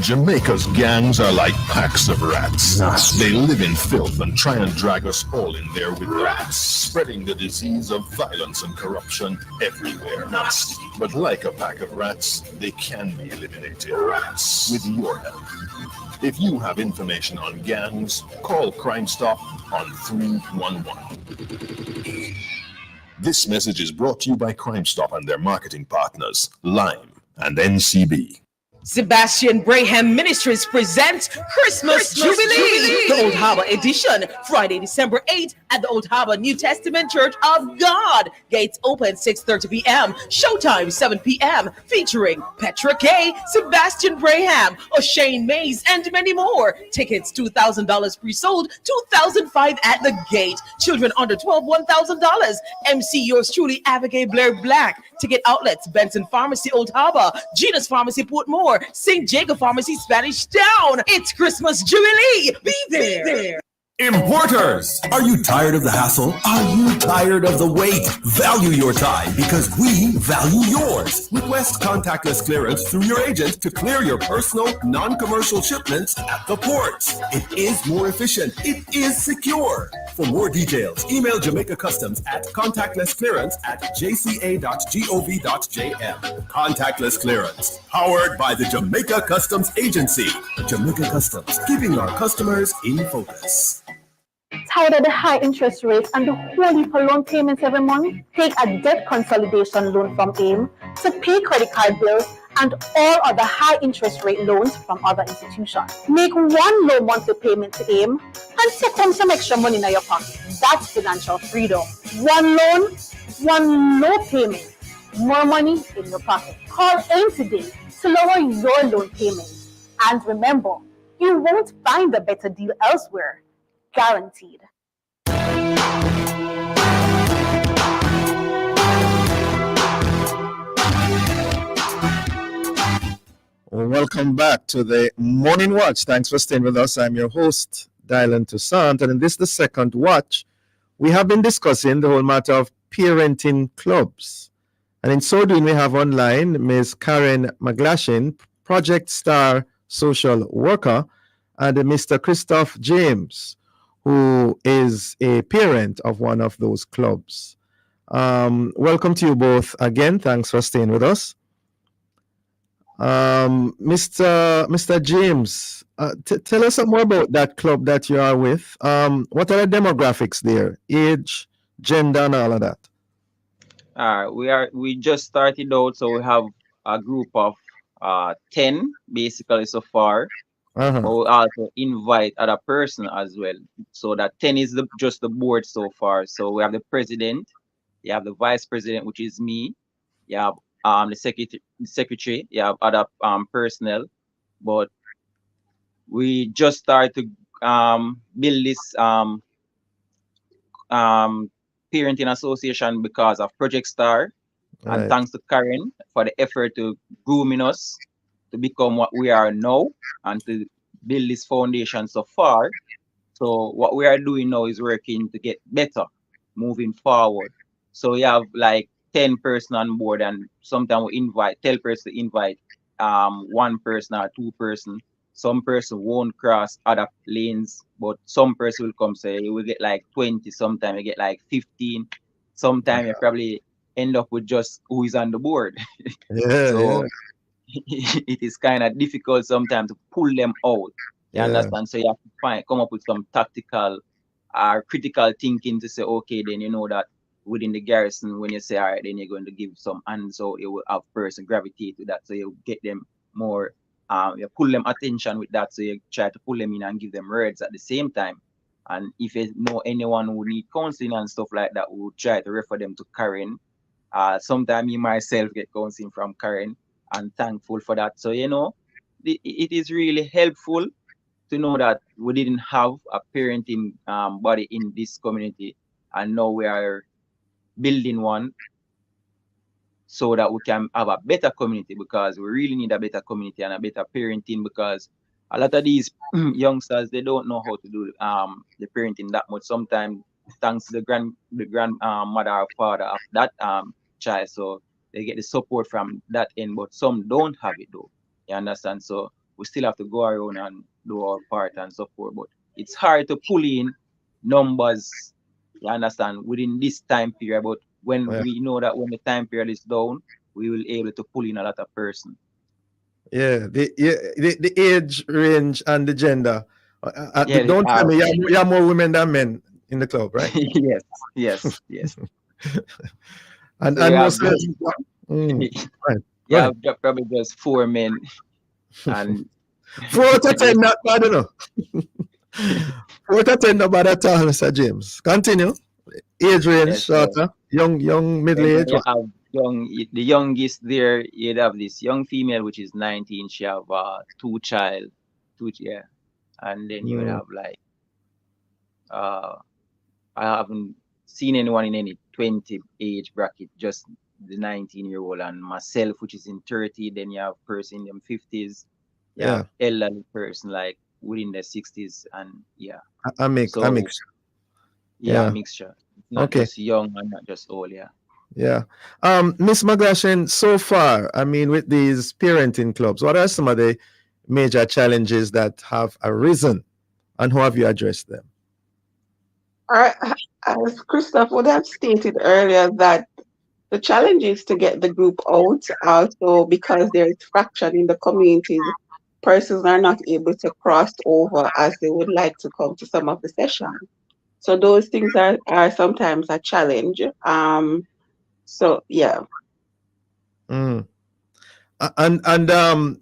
Jamaica's gangs are like packs of rats. They live in filth and try and drag us all in there with rats, spreading the disease of violence and corruption everywhere. But like a pack of rats, they can be eliminated with your help. If you have information on gangs, call Crime Stop on 311. This message is brought to you by Crime Stop and their marketing partners, Lime and NCB. Sebastian Braham Ministries presents Christmas Jubilee, the Old Harbor edition, Friday, December 8th at the Old Harbor New Testament Church of God. Gates open 6:30 p.m. Showtime 7 p.m. Featuring Petra Kay, Sebastian Braham, O'Shane Mays, and many more. Tickets $2,000 pre-sold, $2,500 at the gate. Children under 12, $1,000. MC yours truly, Abigail Blair Black. Ticket outlets: Benson Pharmacy, Old Harbor, Genus Pharmacy, Portmore, St. Jacob Pharmacy, Spanish Town. It's Christmas Jubilee. Be there. Importers, are you tired of the hassle? Are you tired of the wait? Value your time because we value yours. Request contactless clearance through your agent to clear your personal, non-commercial shipments at the ports. It is more efficient. It is secure. For more details, email Jamaica Customs at contactlessclearance@jca.gov.jm. Contactless clearance, powered by the Jamaica Customs Agency. Jamaica Customs, keeping our customers in focus. Tired of the high interest rates and the whole heap of loan payments every month? Take a debt consolidation loan from AIM to pay credit card bills and all other high interest rate loans from other institutions. Make one low monthly payment to AIM and take home some extra money in your pocket. That's financial freedom. One loan, one low payment, more money in your pocket. Call AIM today to lower your loan payments. And remember, you won't find a better deal elsewhere. Guaranteed. Welcome back to the Morning Watch. Thanks for staying with us. I'm your host, Dylan Toussaint, and in this, the second watch, we have been discussing the whole matter of parenting clubs. And in so doing, we have online Ms. Karen McGlashin, Project Star social worker, and Mr. Christoph James, who is a parent of one of those clubs. Welcome to you both again. Thanks for staying with us. Mr. James, tell us some more about that club that you are with. What are the demographics there? Age, gender, and all of that? We just started out, so we have a group of 10 basically so far. But we'll also invite other person as well. So that 10 is just the board so far. So we have the president, you have the vice president, which is me, you have the secretary, you have other personnel. But we just started to build this parenting association because of Project Star. Right. And thanks to Karen for the effort to grooming us to become what we are now and to build this foundation so far. So what we are doing now is working to get better moving forward. So we have like 10 person on board, and sometimes we tell person to invite one person or two person. Some person won't cross other lanes, but some person will come say you will get like 20, sometimes you get like 15, sometimes you probably end up with just who is on the board. So it is kind of difficult sometimes to pull them out. You understand? So you have to come up with some tactical or critical thinking to say, okay, then you know that within the garrison, when you say, all right, then you're going to give some hands, so you will have person gravitate to that, so you get them more, you pull them attention with that, so you try to pull them in and give them words at the same time. And if you know anyone who need counseling and stuff like that, we will try to refer them to Karen. Sometimes me myself get counseling from Karen, and thankful for that. So you know, it is really helpful to know that we didn't have a parenting body in this community, and now we are building one so that we can have a better community, because we really need a better community and a better parenting, because a lot of these youngsters, they don't know how to do the parenting that much. Sometimes thanks to the grandmother or father of that child, so they get the support from that end, but some don't have it though. You understand? So we still have to go around and do our part and support, but it's hard to pull in numbers, you understand, within this time period. But when we know that when the time period is down, we will be able to pull in a lot of person. The age range and the gender. Don't tell me you have more women than men in the club, right? yes. and so mostly, right. Probably just 4 men and 4 out of 10. I don't know. 4 out of 10 about that time, Mr. James. Continue. Age range, shorter, young, middle age. The youngest there, you'd have this young female, which is 19. She have 2 child, and then you would have like I haven't seen anyone in any 20 age bracket, just the 19-year-old, and myself, which is in 30. Then you have person in them 50s, have elderly person like within their 60s, and a mixture. Mixture. Not just young and not just old. Miss Magashin, so far, I mean, with these parenting clubs, what are some of the major challenges that have arisen, and how have you addressed them? As Christoph would have stated earlier, that the challenge is to get the group out. Also, because there is fraction in the communities, persons are not able to cross over as they would like to come to some of the sessions. So those things are sometimes a challenge. So yeah. And how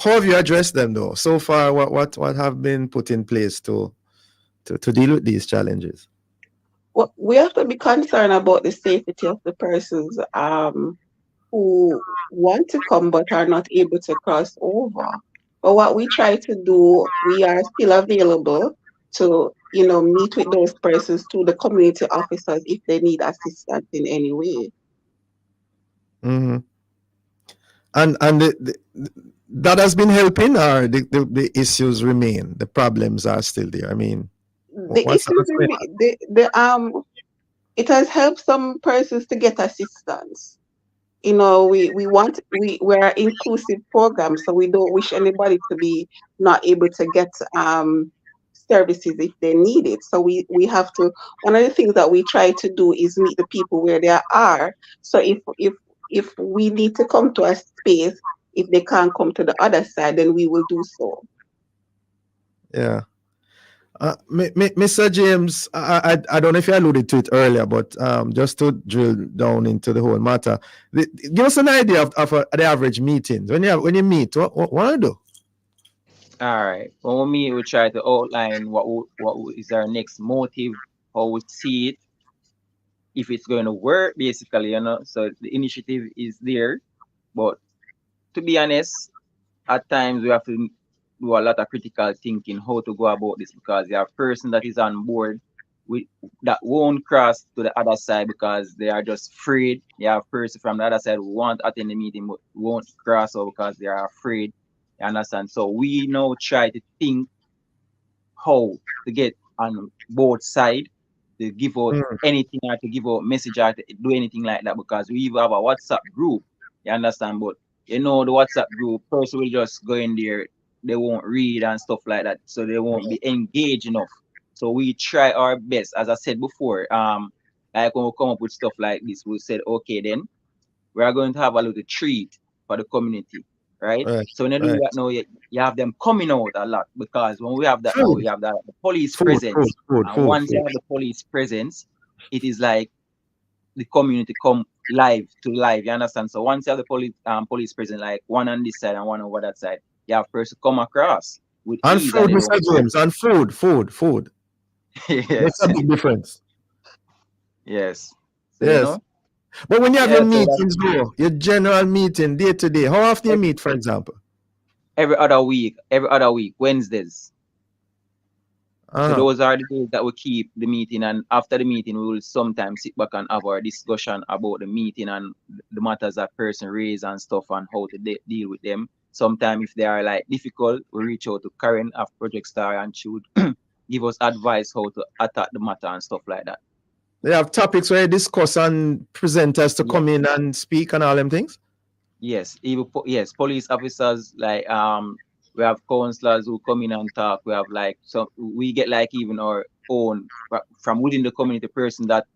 have you addressed them though? So far, what have been put in place to deal with these challenges? Well, we have to be concerned about the safety of the persons who want to come but are not able to cross over. But what we try to do, we are still available to meet with those persons, to the community officers, if they need assistance in any way. And that has been helping, or the issues remain? The problems are still there. I mean, the issues remain. It has helped some persons to get assistance. We're an inclusive program, so we don't wish anybody to be not able to get services if they need it. So we have to. One of the things that we try to do is meet the people where they are. So if we need to come to a space, if they can't come to the other side, then we will do so. Mr. James, I don't know if you alluded to it earlier, but just to drill down into the whole matter, give us an idea of the average meetings. When you meet, what do you do? All right. When we meet, we try to outline what is our next motive, how we see it, if it's going to work, basically, So the initiative is there, but to be honest, at times we have to do a lot of critical thinking how to go about this, because you have a person that is on board that won't cross to the other side because they are just afraid. You have a person from the other side who won't attend the meeting but won't cross over because they are afraid. You understand? So we now try to think how to get on both sides to give out anything or to give out message or to do anything like that, because we even have a WhatsApp group. You understand? But the WhatsApp group, person will just go in there, they won't read and stuff like that, so they won't be engaged enough. So we try our best, as I said before. Like when we come up with stuff like this, we said, okay, then we are going to have a little treat for the community, right? So when you do that now, you have them coming out a lot, because when we have that now, we have the police presence. And once you have the police presence, it is like the community come live to live. You understand? So once you have the police presence, like one on this side and one over that side, you have person come across with And ease. food, Mr. James, and food. Yes. Makes a big difference. Yes. So, yes. But when you have your so meetings, though, your general meeting day to day, how often you meet, for example? Every other week, Wednesdays. So those are the days that we keep the meeting, and after the meeting, we will sometimes sit back and have our discussion about the meeting and the matters that person raised and stuff, and how to deal with them. Sometimes if they are like difficult, we reach out to Karen of Project Star, and she would give us advice how to attack the matter and stuff like that. They have topics where you discuss and presenters to come in and speak and all them things? Yes, police officers, like we have counselors who come in and talk. We have like we get like even our own from within the community person that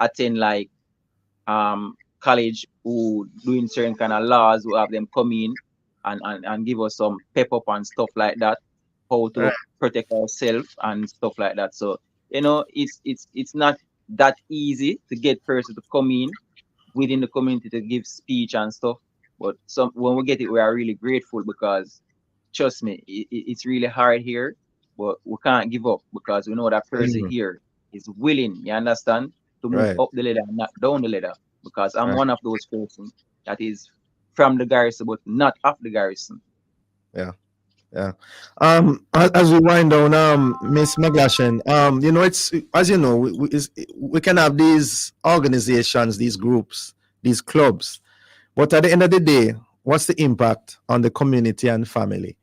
attend like college, who doing certain kind of laws, who have them come in and give us some pep up and stuff like that, how to protect ourselves and stuff like that. So it's not that easy to get person to come in within the community to give speech and stuff, but when we get it, we are really grateful, because trust me, it's really hard here, but we can't give up, because we know that person here is willing, you understand, to move up the ladder and not down the ladder, because I'm one of those persons that is from the garrison but not of the garrison. As we wind down, Miss McGlashan, it's, as you know, we can have these organizations, these groups, these clubs, but at the end of the day, what's the impact on the community and family?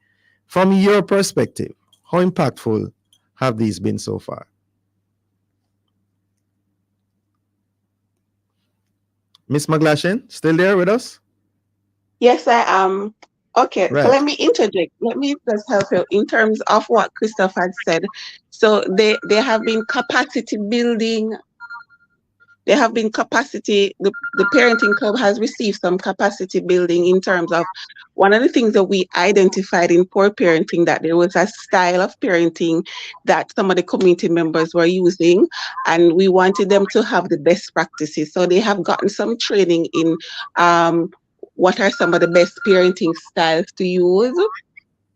From your perspective, how impactful have these been so far? Miss McGlashan, still there with us? Yes, I am. Okay, Right. so let me interject. Let me just help you in terms of what Christoph had said. So they have been capacity building. There have been capacity, the parenting club has received some capacity building in terms of one of the things that we identified in poor parenting, that there was a style of parenting that some of the community members were using, and we wanted them to have the best practices. So they have gotten some training in what are some of the best parenting styles to use.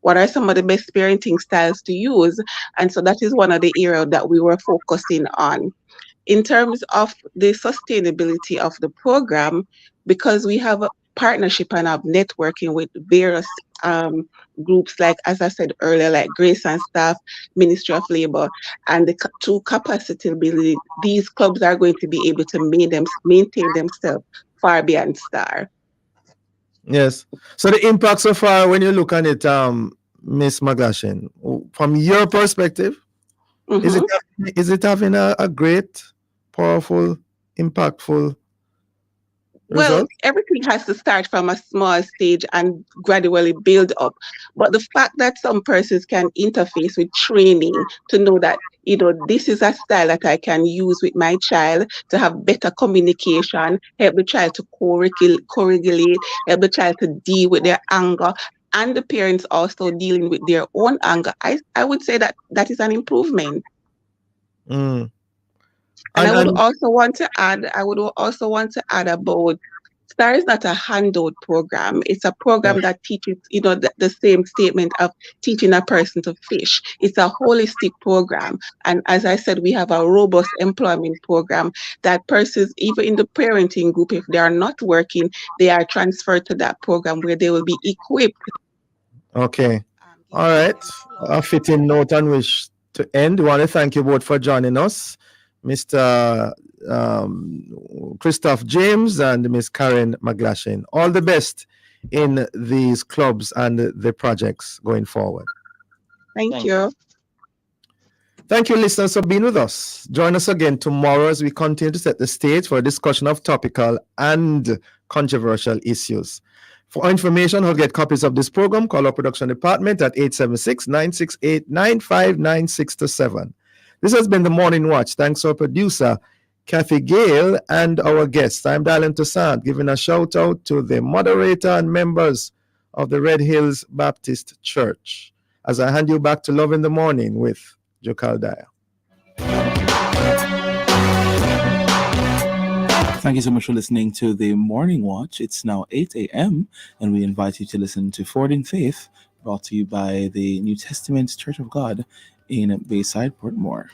What are some of the best parenting styles to use? And so that is one of the areas that we were focusing on. In terms of the sustainability of the program, because we have a partnership and have networking with various groups, like, as I said earlier, like Grace and Staff, Ministry of Labor, and the two capacity building, these clubs are going to be able to maintain themselves far beyond STAR. Yes. So the impact so far, when you look at it, Miss McGlashan, from your perspective, is it having a great, powerful, impactful Well, result? everything has to start from a small stage and gradually build up. But the fact that some persons can interface with training to know that, this is a style that I can use with my child to have better communication, help the child to co-regulate, help the child to deal with their anger, and the parents also dealing with their own anger, I would say that that is an improvement. And I would also want to add about STAR is not a handout program. It's a program that teaches, the same statement of teaching a person to fish. It's a holistic program. And as I said, we have a robust employment program that persons, even in the parenting group, if they are not working, they are transferred to that program where they will be equipped. Okay. All right. A fitting note on which to end. We want to thank you both for joining us, Mr. Christoph James and Miss Karen McGlashan. All the best in these clubs and the projects going forward. Thank you. Thank you, listeners, for being with us. Join us again tomorrow as we continue to set the stage for a discussion of topical and controversial issues. For information on how to get copies of this program, call our production department at 876-968-9596-7. This has been the Morning Watch. Thanks to our producer, Kathy Gale, and our guest. I'm Dylan Toussaint, giving a shout out to the moderator and members of the Red Hills Baptist Church. As I hand you back to Love in the Morning with Jokal Dyer. Thank you so much for listening to the Morning Watch. It's now 8 a.m. and we invite you to listen to Forward in Faith, brought to you by the New Testament Church of God in Bayside, Portmore.